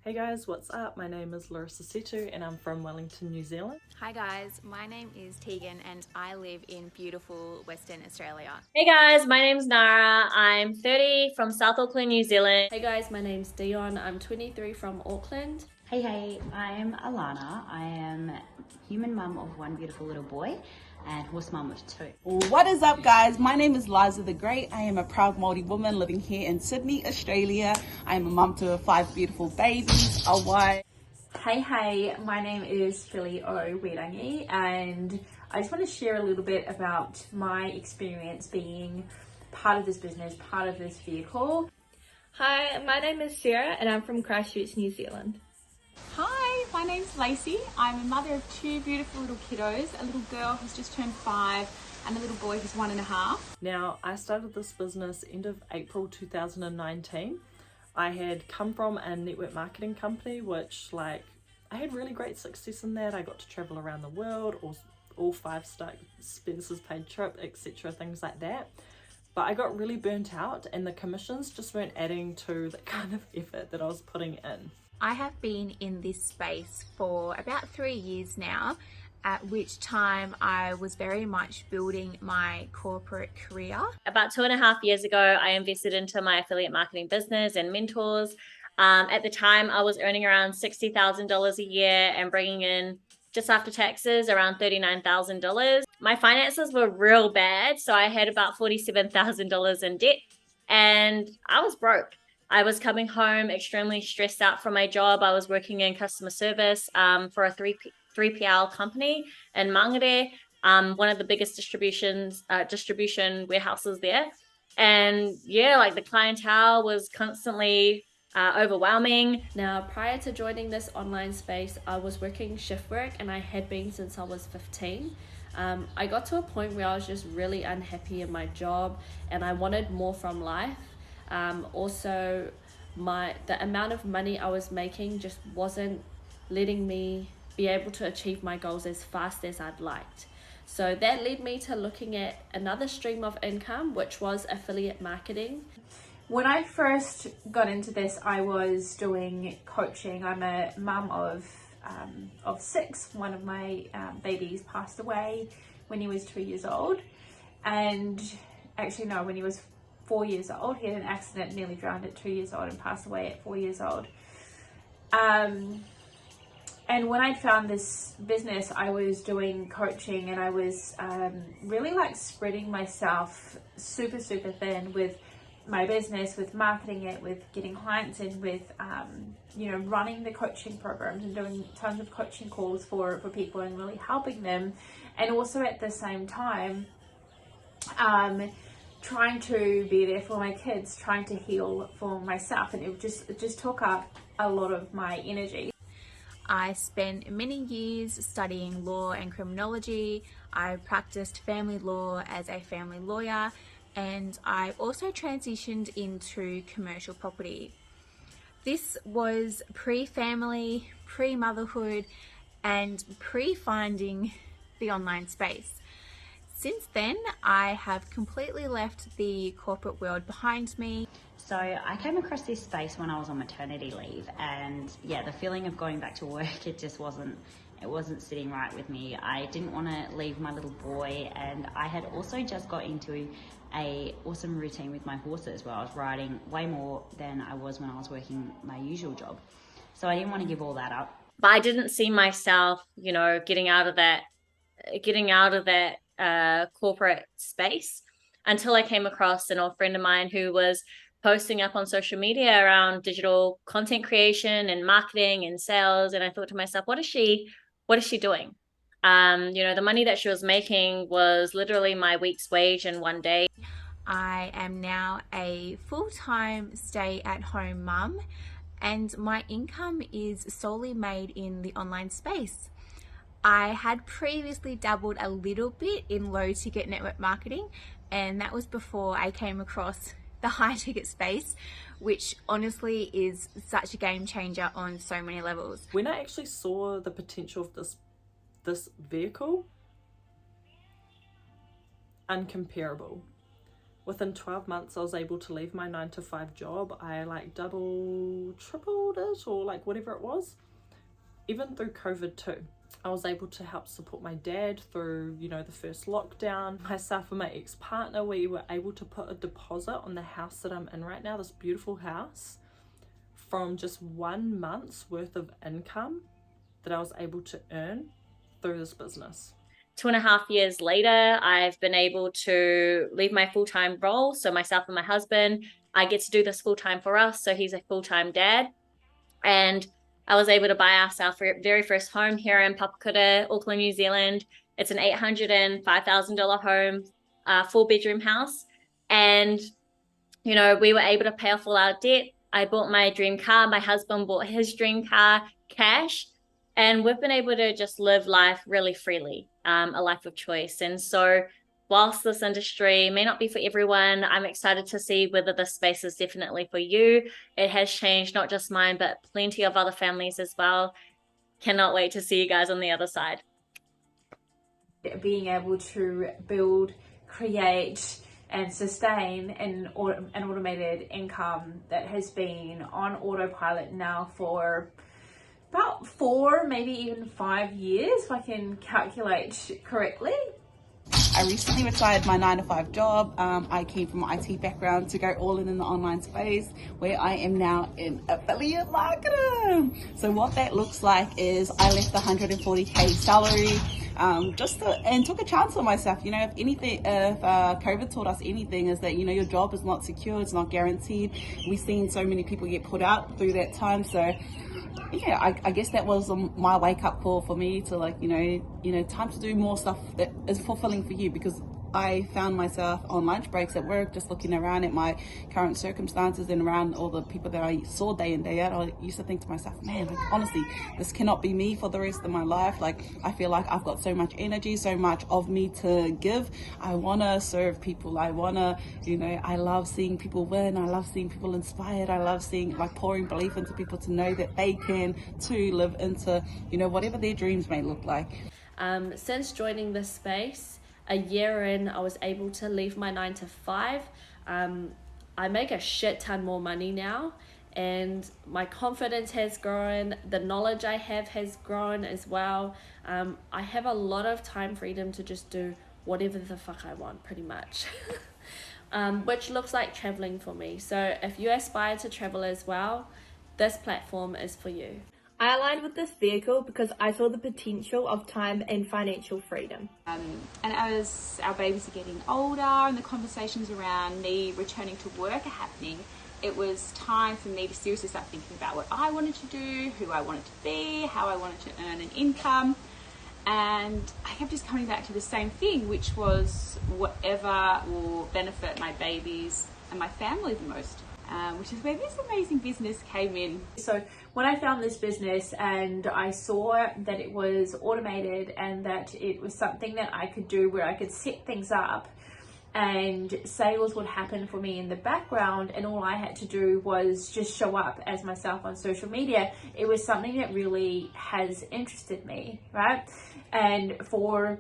Hey guys, what's up? My name is Larissa Setu and I'm from Wellington, New Zealand. Hi guys, my name is Tegan and I live in beautiful Western Australia. Hey guys, my name's Nara. I'm 30 from South Auckland, New Zealand. Hey guys, my name's Dion. I'm 23 from Auckland. Hey, I'm Alana. I am human mum of one beautiful little boy and horse mum of two. What is up, guys? My name is Liza the Great. I am a proud Māori woman living here in Sydney, Australia. I am a mum to 5 beautiful babies, a wife. Hey, my name is Philly O'Wirangi and I just want to share a little bit about my experience being part of this business, part of this vehicle. Hi, my name is Sarah and I'm from Christchurch, New Zealand. Hi, my name's Lacey. I'm a mother of two beautiful little kiddos, a little girl who's just turned 5 and a little boy who's 1.5. Now, I started this business end of April 2019. I had come from a network marketing company, which I had really great success in that. I got to travel around the world, all 5-star expenses paid trip, etc., things like that. But I got really burnt out and the commissions just weren't adding to the kind of effort that I was putting in. I have been in this space for about 3 years now, at which time I was very much building my corporate career. About 2.5 years ago, I invested into my affiliate marketing business and mentors. At the time, I was earning around $60,000 a year and bringing in, just after taxes, around $39,000. My finances were real bad, so I had about $47,000 in debt and I was broke. I was coming home extremely stressed out from my job. I was working in customer service for a 3PL company in Mangere, one of the biggest distribution warehouses there. And yeah, the clientele was constantly overwhelming. Now, prior to joining this online space, I was working shift work and I had been since I was 15. I got to a point where I was just really unhappy in my job and I wanted more from life. Also, the amount of money I was making just wasn't letting me be able to achieve my goals as fast as I'd liked. So that led me to looking at another stream of income, which was affiliate marketing. When I first got into this, I was doing coaching. I'm a mum of 6. One of my babies passed away when he was 2 years old, and actually no, when he was 4 years old. He had an accident, nearly drowned at 2 years old and passed away at 4 years old. And when I found this business, I was doing coaching and I was really spreading myself super thin with my business, with marketing it, with getting clients in, with running the coaching programs and doing tons of coaching calls for people and really helping them. And also at the same time, trying to be there for my kids, trying to heal for myself, and it just took up a lot of my energy. I spent many years studying law and criminology. I practiced family law as a family lawyer, and I also transitioned into commercial property. This was pre-family, pre-motherhood, and pre-finding the online space. Since then, I have completely left the corporate world behind me. So I came across this space when I was on maternity leave, and yeah, the feeling of going back to work, it wasn't sitting right with me. I didn't want to leave my little boy, and I had also just got into a awesome routine with my horses where I was riding way more than I was when I was working my usual job. So I didn't want to give all that up. But I didn't see myself, getting out of that corporate space until I came across an old friend of mine who was posting up on social media around digital content creation and marketing and sales. And I thought to myself, what is she doing? The money that she was making was literally my week's wage in one day. I am now a full-time stay-at-home mum, and my income is solely made in the online space. I had previously dabbled a little bit in low-ticket network marketing, and that was before I came across the high-ticket space, which honestly is such a game changer on so many levels. When I actually saw the potential of this vehicle, uncomparable. Within 12 months, I was able to leave my 9-to-5 job. I like tripled it, or like whatever it was. Even through COVID too, I was able to help support my dad through, you know, the first lockdown. Myself and my ex-partner, we were able to put a deposit on the house that I'm in right now, this beautiful house, from just 1 month's worth of income that I was able to earn through this business. 2.5 years later, I've been able to leave my full-time role. So myself and my husband, I get to do this full-time for us. So he's a full-time dad. And I was able to buy us our very first home here in Papakura, Auckland, New Zealand. It's an $805,000 home, 4-bedroom house. And, you know, we were able to pay off all our debt. I bought my dream car. My husband bought his dream car, cash. And we've been able to just live life really freely, a life of choice. And so whilst this industry may not be for everyone, I'm excited to see whether this space is definitely for you. It has changed not just mine, but plenty of other families as well. Cannot wait to see you guys on the other side. Being able to build, create, and sustain an automated income that has been on autopilot now for about 4, maybe even 5 years, if I can calculate correctly. I recently retired my 9-to-5 job. I came from an IT background to go all in the online space, where I am now in affiliate marketing. So what that looks like is I left the 140k salary and took a chance on myself. You know, if COVID taught us anything, is that, you know, your job is not secure, it's not guaranteed. We've seen so many people get put out through that time. So yeah, I guess that was my wake-up call for me to, like, you know, time to do more stuff that is fulfilling for you, because I found myself on lunch breaks at work just looking around at my current circumstances and around all the people that I saw day in, day out. I used to think to myself, man, like, honestly, this cannot be me for the rest of my life. Like, I feel like I've got so much energy, so much of me to give. I want to serve people. I want to, you know, I love seeing people win. I love seeing people inspired. I love seeing, like, pouring belief into people to know that they can too live into, you know, whatever their dreams may look like. Since joining this space, a year in, I was able to leave my 9-to-5. I make a shit ton more money now, and my confidence has grown. The knowledge I have has grown as well. I have a lot of time freedom to just do whatever the fuck I want, pretty much. Which looks like traveling for me. So if you aspire to travel as well, this platform is for you. I aligned with this vehicle because I saw the potential of time and financial freedom. And as our babies are getting older and the conversations around me returning to work are happening, it was time for me to seriously start thinking about what I wanted to do, who I wanted to be, how I wanted to earn an income. And I kept just coming back to the same thing, which was whatever will benefit my babies and my family the most. Which is where this amazing business came in. So when I found this business and I saw that it was automated and that it was something that I could do where I could set things up and sales would happen for me in the background, and all I had to do was just show up as myself on social media, it was something that really has interested me, right? And for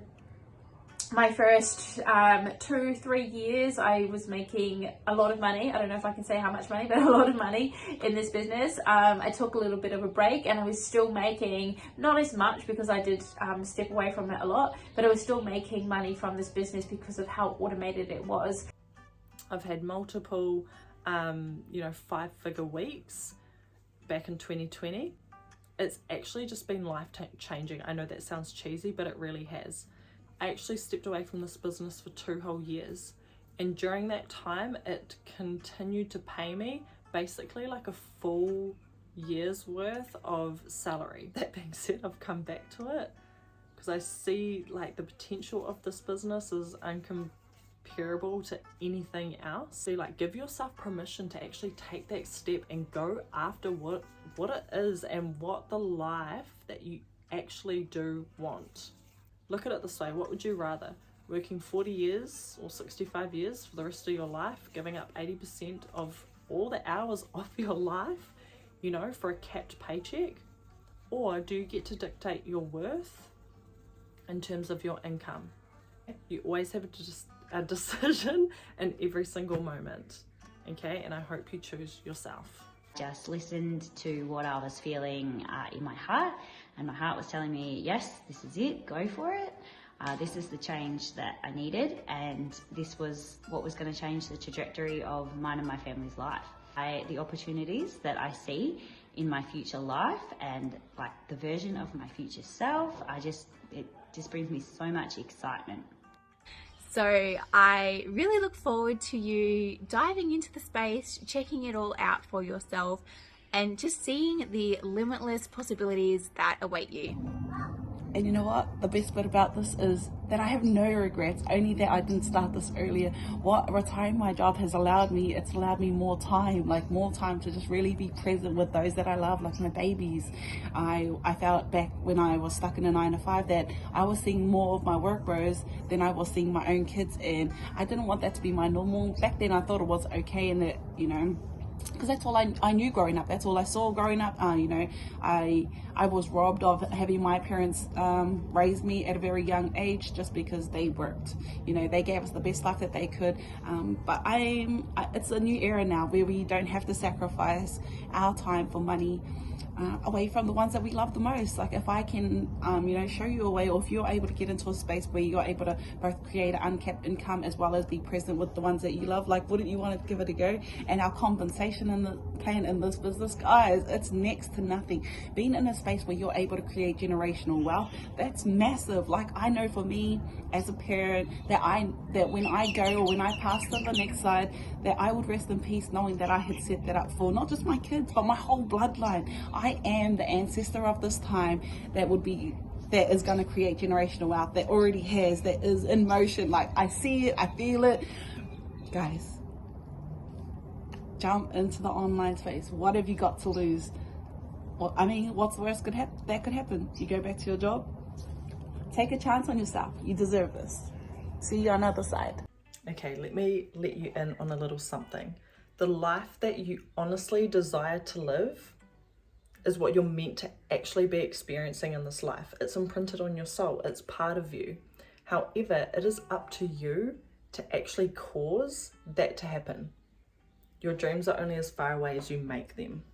my first 2-3 years, I was making a lot of money. I don't know if I can say how much money, but a lot of money in this business. I took a little bit of a break, and I was still making not as much because I did step away from it a lot, but I was still making money from this business because of how automated it was. I've had multiple, 5-figure weeks back in 2020. It's actually just been life-changing. I know that sounds cheesy, but it really has. I actually stepped away from this business for 2 whole years, and during that time it continued to pay me basically like a full year's worth of salary. That being said, I've come back to it because I see like the potential of this business is incomparable to anything else. So like, give yourself permission to actually take that step and go after what it is and what the life that you actually do want. Look at it this way, what would you rather? Working 40 years or 65 years for the rest of your life, giving up 80% of all the hours of your life, you know, for a capped paycheck? Or do you get to dictate your worth in terms of your income? You always have to just a decision in every single moment, okay? And I hope you choose yourself. Just listened to what I was feeling in my heart, and my heart was telling me, yes, this is it, go for it. This is the change that I needed, and this was what was going to change the trajectory of mine and my family's life. The opportunities that I see in my future life and like the version of my future self, it just brings me so much excitement. So I really look forward to you diving into the space, checking it all out for yourself, and just seeing the limitless possibilities that await you. And you know what? The best bit about this is that I have no regrets, only that I didn't start this earlier. What retiring my job has allowed me, it's allowed me more time to just really be present with those that I love, like my babies. I felt back when I was stuck in a 9-to-5 that I was seeing more of my work bros than I was seeing my own kids, and I didn't want that to be my normal. Back then I thought it was okay, and that, you know, because that's all I knew growing up. That's all I saw growing up. You know, I was robbed of having my parents raise me at a very young age just because they worked. You know, they gave us the best life that they could. But it's a new era now where we don't have to sacrifice our time for money away from the ones that we love the most. Like if I can, you know, show you a way, or if you're able to get into a space where you're able to both create an uncapped income as well as be present with the ones that you love, like wouldn't you want to give it a go? And our compensation in the plan in this business, guys, it's next to nothing. Being in a space where you're able to create generational wealth, that's massive. Like I know for me as a parent that when I go, or when I pass to the next side, that I would rest in peace knowing that I had set that up for not just my kids but my whole bloodline. I am the ancestor of this time that is going to create generational wealth, that already has, that is in motion. Like I see it, I feel it. Guys, jump into the online space. What have you got to lose? Well, I mean, what's the worst that could happen? You go back to your job? Take a chance on yourself. You deserve this. See you on the other side. Okay, let me let you in on a little something. The life that you honestly desire to live is what you're meant to actually be experiencing in this life. It's imprinted on your soul. It's part of you. However, it is up to you to actually cause that to happen. Your dreams are only as far away as you make them.